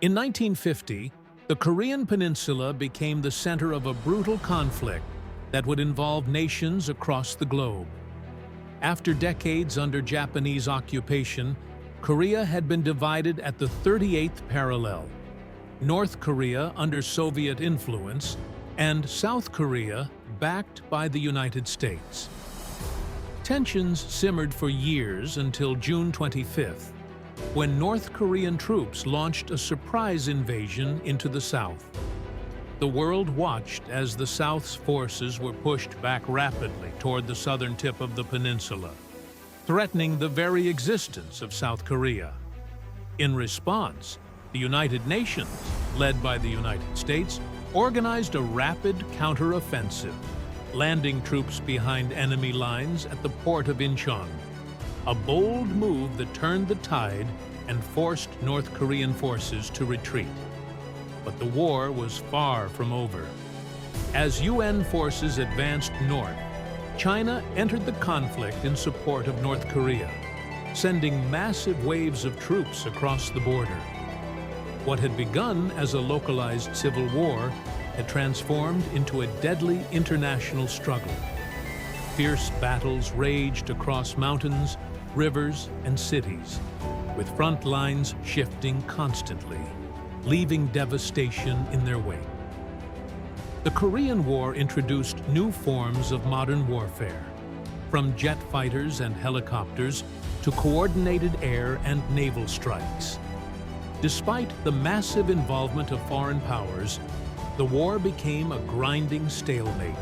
In 1950, the Korean Peninsula became the center of a brutal conflict that would involve nations across the globe. After decades under Japanese occupation, Korea had been divided at the 38th parallel. North Korea under Soviet influence, and South Korea backed by the United States. Tensions simmered for years until June 25th, when North Korean troops launched a surprise invasion into the South. The world watched as the South's forces were pushed back rapidly toward the southern tip of the peninsula, threatening the very existence of South Korea. In response, the United Nations, led by the United States, organized a rapid counteroffensive, landing troops behind enemy lines at the port of Incheon. A bold move that turned the tide and forced North Korean forces to retreat. But the war was far from over. As UN forces advanced north, China entered the conflict in support of North Korea, sending massive waves of troops across the border. What had begun as a localized civil war had transformed into a deadly international struggle. Fierce battles raged across mountains, rivers, and cities, with front lines shifting constantly, leaving devastation in their wake. The Korean War introduced new forms of modern warfare, from jet fighters and helicopters to coordinated air and naval strikes. Despite the massive involvement of foreign powers, the war became a grinding stalemate,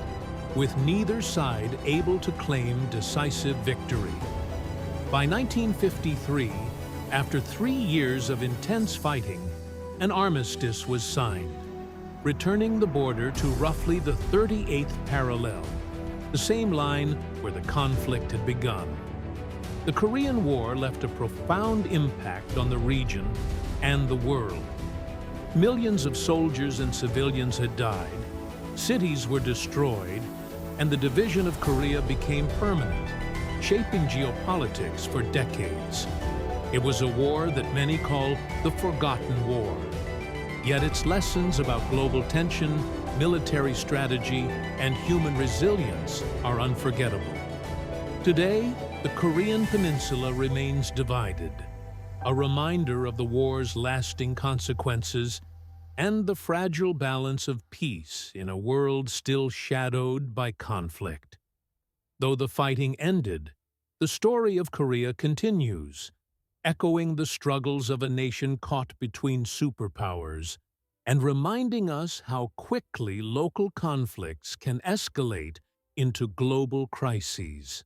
with neither side able to claim decisive victory. By 1953, after 3 years of intense fighting, an armistice was signed, returning the border to roughly the 38th parallel, the same line where the conflict had begun. The Korean War left a profound impact on the region and the world. Millions of soldiers and civilians had died, cities were destroyed, and the division of Korea became permanent, shaping geopolitics for decades. It was a war that many call the Forgotten War. Yet its lessons about global tension, military strategy, and human resilience are unforgettable. Today, the Korean Peninsula remains divided, a reminder of the war's lasting consequences and the fragile balance of peace in a world still shadowed by conflict. Though the fighting ended, the story of Korea continues, echoing the struggles of a nation caught between superpowers and reminding us how quickly local conflicts can escalate into global crises.